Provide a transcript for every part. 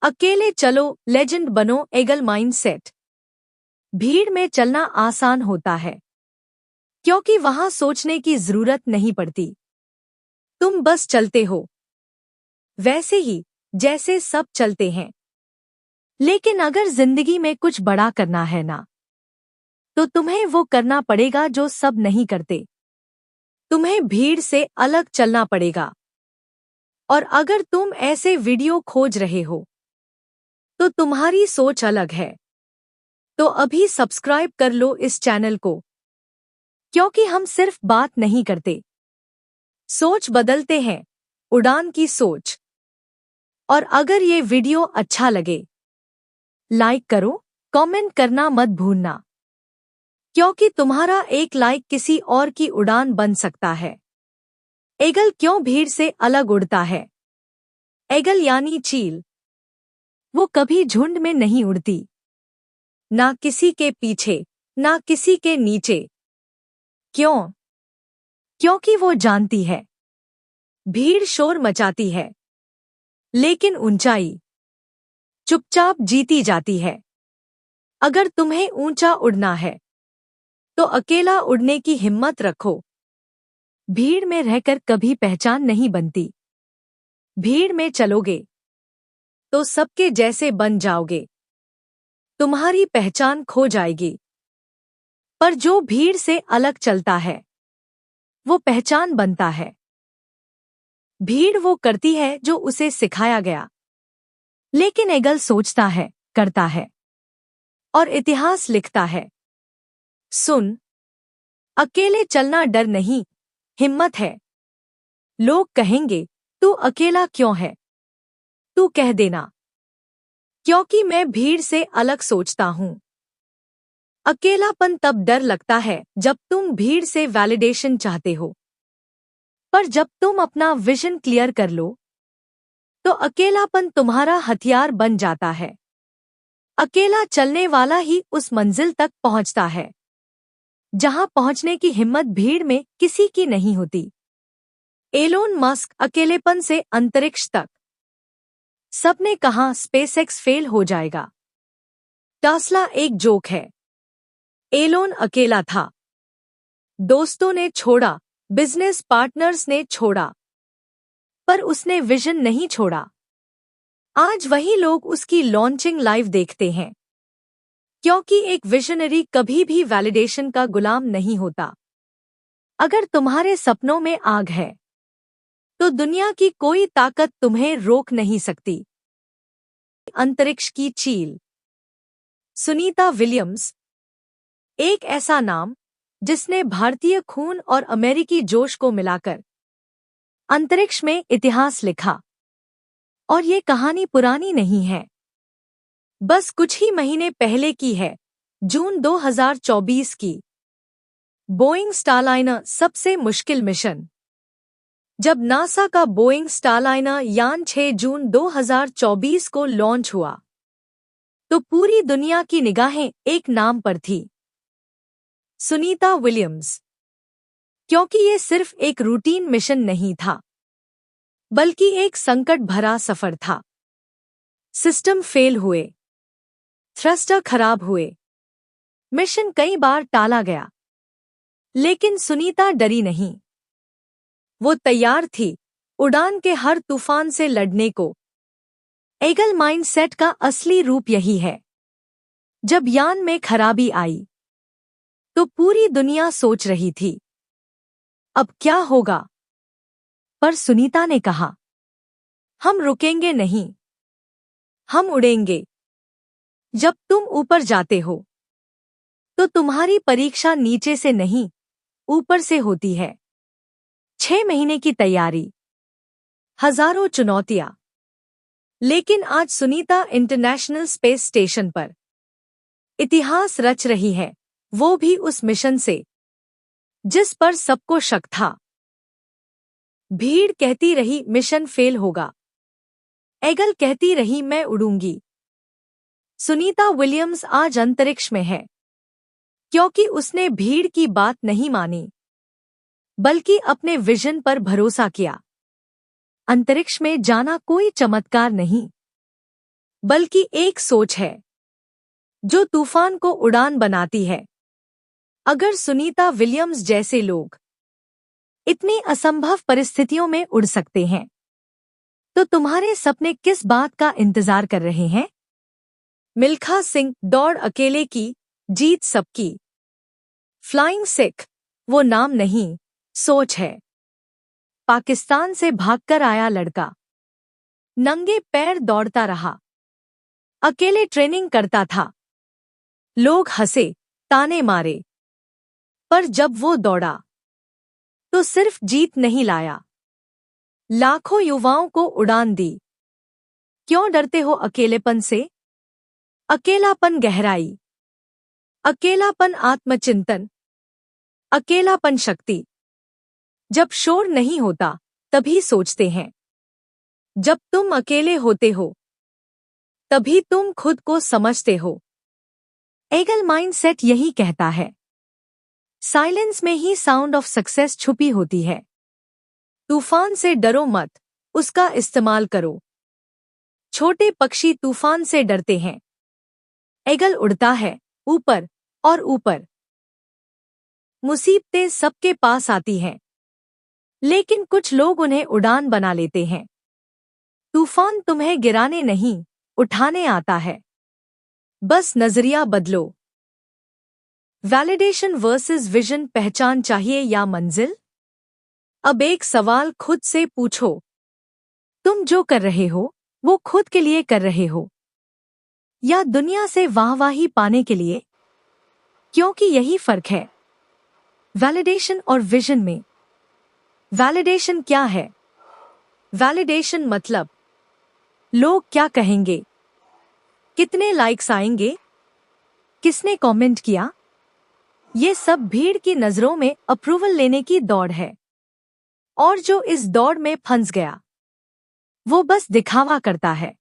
अकेले चलो, लेजेंड बनो। Eagle mindset. भीड़ में चलना आसान होता है क्योंकि वहां सोचने की जरूरत नहीं पड़ती, तुम बस चलते हो वैसे ही जैसे सब चलते हैं। लेकिन अगर जिंदगी में कुछ बड़ा करना है ना, तो तुम्हें वो करना पड़ेगा जो सब नहीं करते। तुम्हें भीड़ से अलग चलना पड़ेगा। और अगर तुम ऐसे वीडियो खोज रहे हो तो तुम्हारी सोच अलग है, तो अभी सब्सक्राइब कर लो इस चैनल को, क्योंकि हम सिर्फ बात नहीं करते, सोच बदलते हैं। उड़ान की सोच। और अगर ये वीडियो अच्छा लगे, लाइक करो, कमेंट करना मत भूलना, क्योंकि तुम्हारा एक लाइक किसी और की उड़ान बन सकता है। ईगल क्यों भीड़ से अलग उड़ता है? ईगल यानी चील। वो कभी झुंड में नहीं उड़ती, ना किसी के पीछे, ना किसी के नीचे। क्यों? क्योंकि वो जानती है भीड़ शोर मचाती है, लेकिन ऊंचाई चुपचाप जीती जाती है। अगर तुम्हें ऊंचा उड़ना है तो अकेला उड़ने की हिम्मत रखो। भीड़ में रहकर कभी पहचान नहीं बनती। भीड़ में चलोगे तो सबके जैसे बन जाओगे, तुम्हारी पहचान खो जाएगी। पर जो भीड़ से अलग चलता है वो पहचान बनता है। भीड़ वो करती है जो उसे सिखाया गया, लेकिन ईगल सोचता है, करता है और इतिहास लिखता है। सुन, अकेले चलना डर नहीं, हिम्मत है। लोग कहेंगे तू अकेला क्यों है? तू कह देना, क्योंकि मैं भीड़ से अलग सोचता हूं। अकेलापन तब डर लगता है जब तुम भीड़ से वैलिडेशन चाहते हो, पर जब तुम अपना विजन क्लियर कर लो तो अकेलापन तुम्हारा हथियार बन जाता है। अकेला चलने वाला ही उस मंजिल तक पहुंचता है जहां पहुंचने की हिम्मत भीड़ में किसी की नहीं होती। एलोन मस्क अकेलेपन से अंतरिक्ष तक। सबने कहा स्पेसएक्स फेल हो जाएगा। टेस्ला एक जोक है। एलोन अकेला था, दोस्तों ने छोड़ा, बिजनेस पार्टनर्स ने छोड़ा, पर उसने विजन नहीं छोड़ा। आज वही लोग उसकी लॉन्चिंग लाइव देखते हैं, क्योंकि एक विजनरी कभी भी वैलिडेशन का गुलाम नहीं होता। अगर तुम्हारे सपनों में आग है तो दुनिया की कोई ताकत तुम्हें रोक नहीं सकती। अंतरिक्ष की चील। सुनीता विलियम्स। एक ऐसा नाम जिसने भारतीय खून और अमेरिकी जोश को मिलाकर अंतरिक्ष में इतिहास लिखा। और ये कहानी पुरानी नहीं है, बस कुछ ही महीने पहले की है, जून 2024 की। बोइंग स्टारलाइनर सबसे मुश्किल मिशन। जब नासा का बोइंग स्टारलाइनर यान 6 जून 2024 को लॉन्च हुआ तो पूरी दुनिया की निगाहें एक नाम पर थी, सुनीता विलियम्स। क्योंकि ये सिर्फ एक रूटीन मिशन नहीं था, बल्कि एक संकट भरा सफर था। सिस्टम फेल हुए, थ्रस्टर खराब हुए, मिशन कई बार टाला गया, लेकिन सुनीता डरी नहीं। वो तैयार थी उड़ान के हर तूफान से लड़ने को। ईगल माइंडसेट का असली रूप यही है। जब यान में खराबी आई तो पूरी दुनिया सोच रही थी अब क्या होगा, पर सुनीता ने कहा हम रुकेंगे नहीं, हम उड़ेंगे। जब तुम ऊपर जाते हो तो तुम्हारी परीक्षा नीचे से नहीं, ऊपर से होती है। 6 महीने की तैयारी, हजारों चुनौतियां, लेकिन आज सुनीता इंटरनेशनल स्पेस स्टेशन पर इतिहास रच रही है, वो भी उस मिशन से जिस पर सबको शक था। भीड़ कहती रही मिशन फेल होगा, ईगल कहती रही मैं उड़ूंगी। सुनीता विलियम्स आज अंतरिक्ष में है क्योंकि उसने भीड़ की बात नहीं मानी, बल्कि अपने विजन पर भरोसा किया। अंतरिक्ष में जाना कोई चमत्कार नहीं, बल्कि एक सोच है जो तूफान को उड़ान बनाती है। अगर सुनीता विलियम्स जैसे लोग इतनी असंभव परिस्थितियों में उड़ सकते हैं, तो तुम्हारे सपने किस बात का इंतजार कर रहे हैं? मिल्खा सिंह, दौड़ अकेले की, जीत सबकी। फ्लाइंग सिख वो नाम नहीं, सोच है। पाकिस्तान से भागकर आया लड़का, नंगे पैर दौड़ता रहा, अकेले ट्रेनिंग करता था। लोग हंसे, ताने मारे, पर जब वो दौड़ा तो सिर्फ जीत नहीं लाया, लाखों युवाओं को उड़ान दी। क्यों डरते हो अकेलेपन से? अकेलापन गहराई, अकेलापन आत्मचिंतन, अकेलापन शक्ति। जब शोर नहीं होता तभी सोचते हैं। जब तुम अकेले होते हो तभी तुम खुद को समझते हो। एगल माइंडसेट यही कहता है, साइलेंस में ही साउंड ऑफ सक्सेस छुपी होती है। तूफान से डरो मत, उसका इस्तेमाल करो। छोटे पक्षी तूफान से डरते हैं। एगल उड़ता है ऊपर और ऊपर। मुसीबतें सबके पास आती हैं, लेकिन कुछ लोग उन्हें उड़ान बना लेते हैं। तूफान तुम्हें गिराने नहीं, उठाने आता है। बस नजरिया बदलो। वैलिडेशन वर्सेस विजन, पहचान चाहिए या मंजिल? अब एक सवाल खुद से पूछो, तुम जो कर रहे हो वो खुद के लिए कर रहे हो या दुनिया से वाहवाही पाने के लिए? क्योंकि यही फर्क है वैलिडेशन और विजन में। वैलिडेशन क्या है? वैलिडेशन मतलब लोग क्या कहेंगे, कितने लाइक्स आएंगे, किसने कमेंट किया। ये सब भीड़ की नजरों में अप्रूवल लेने की दौड़ है। और जो इस दौड़ में फंस गया वो बस दिखावा करता है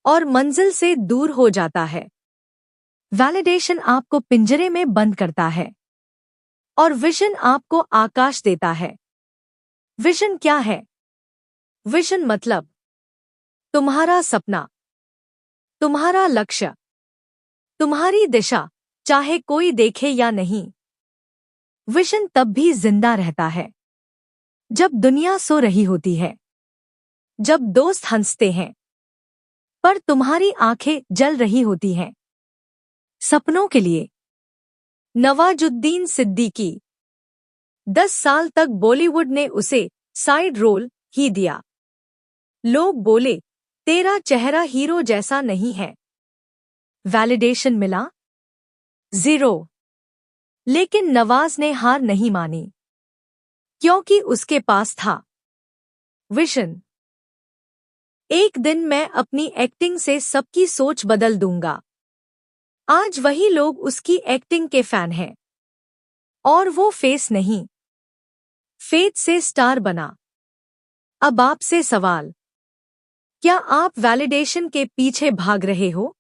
और मंजिल से दूर हो जाता है। वैलिडेशन आपको पिंजरे में बंद करता है और विजन आपको आकाश देता है। विजन क्या है? विजन मतलब तुम्हारा सपना, तुम्हारा लक्ष्य, तुम्हारी दिशा, चाहे कोई देखे या नहीं। विजन तब भी जिंदा रहता है जब दुनिया सो रही होती है, जब दोस्त हंसते हैं पर तुम्हारी आंखें जल रही होती हैं। सपनों के लिए। नवाजुद्दीन सिद्दीकी। 10 साल तक बॉलीवुड ने उसे साइड रोल ही दिया। लोग बोले, तेरा चेहरा हीरो जैसा नहीं है। वैलिडेशन मिला? 0। लेकिन नवाज ने हार नहीं मानी, क्योंकि उसके पास था विजन। एक दिन मैं अपनी एक्टिंग से सबकी सोच बदल दूंगा। आज वही लोग उसकी एक्टिंग के फैन हैं और वो फेस नहीं, फेथ से स्टार बना। अब आपसे सवाल, क्या आप वैलिडेशन के पीछे भाग रहे हो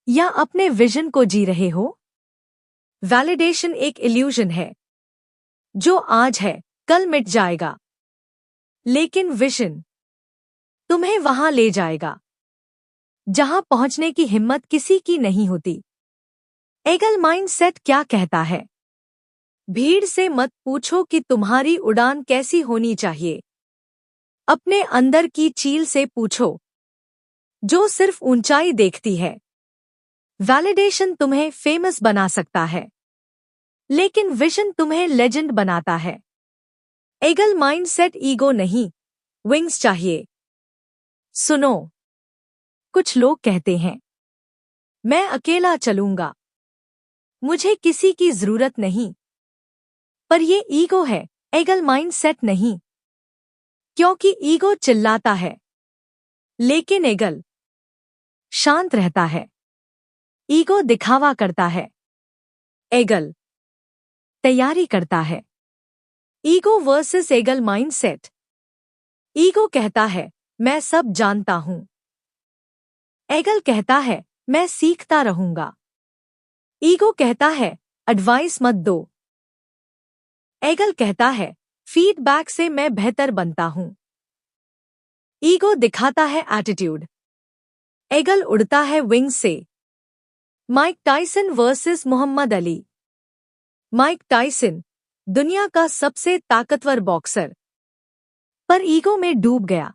या अपने विजन को जी रहे हो? वैलिडेशन एक इल्यूजन है जो आज है कल मिट जाएगा, लेकिन विजन तुम्हें वहां ले जाएगा जहां पहुंचने की हिम्मत किसी की नहीं होती। एगल माइंडसेट क्या कहता है? भीड़ से मत पूछो कि तुम्हारी उड़ान कैसी होनी चाहिए, अपने अंदर की चील से पूछो जो सिर्फ ऊंचाई देखती है। वैलिडेशन तुम्हें फेमस बना सकता है, लेकिन विजन तुम्हें लेजेंड बनाता है। एगल माइंडसेट ईगो नहीं, विंग्स चाहिए। सुनो, कुछ लोग कहते हैं, मैं अकेला चलूंगा, मुझे किसी की जरूरत नहीं। पर ये ईगो है, एगल माइंडसेट नहीं। क्योंकि ईगो चिल्लाता है, लेकिन एगल शांत रहता है। ईगो दिखावा करता है, एगल तैयारी करता है। Ego versus eagle mindset. Ego कहता है, मैं सब जानता हूं। एगल कहता है, मैं सीखता रहूंगा। ईगो कहता है, एडवाइस मत दो। एगल कहता है, फीडबैक से मैं बेहतर बनता हूं। ईगो दिखाता है एटीट्यूड, ईगल उड़ता है विंग से। Mike Tyson versus Muhammad Ali. Mike Tyson, दुनिया का सबसे ताकतवर बॉक्सर, पर ईगो में डूब गया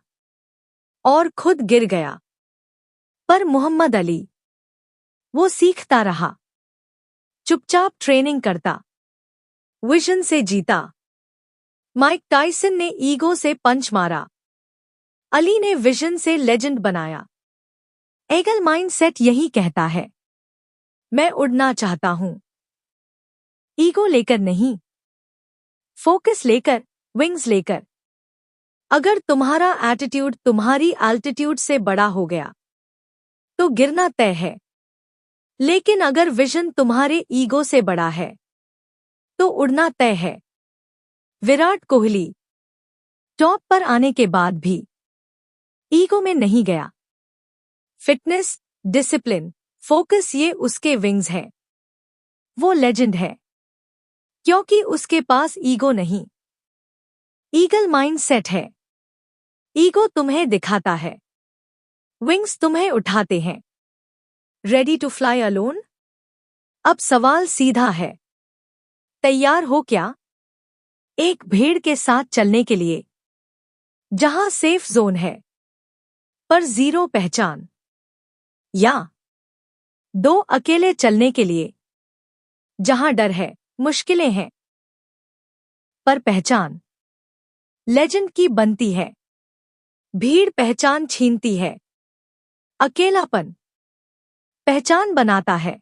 और खुद गिर गया। पर मोहम्मद अली, वो सीखता रहा, चुपचाप ट्रेनिंग करता, विजन से जीता। माइक टायसन ने ईगो से पंच मारा, अली ने विजन से लेजेंड बनाया। ईगल माइंडसेट यही कहता है, मैं उड़ना चाहता हूं, ईगो लेकर नहीं, फोकस लेकर, विंग्स लेकर। अगर तुम्हारा एटीट्यूड तुम्हारी एल्टीट्यूड से बड़ा हो गया तो गिरना तय है, लेकिन अगर विजन तुम्हारे ईगो से बड़ा है तो उड़ना तय है। विराट कोहली टॉप पर आने के बाद भी ईगो में नहीं गया। फिटनेस, डिसिप्लिन, फोकस, ये उसके विंग्स हैं। वो लेजेंड है क्योंकि उसके पास ईगो नहीं। ईगल माइंडसेट है, ईगो तुम्हें दिखाता है, विंग्स तुम्हें उठाते हैं। Ready to fly alone? अब सवाल सीधा है, तैयार हो क्या एक भेड़ के साथ चलने के लिए, जहां सेफ जोन है पर जीरो पहचान, या दो अकेले चलने के लिए, जहां डर है, मुश्किलें हैं, पर पहचान लेजेंड की बनती है। भीड़ पहचान छीनती है, अकेलापन पहचान बनाता है।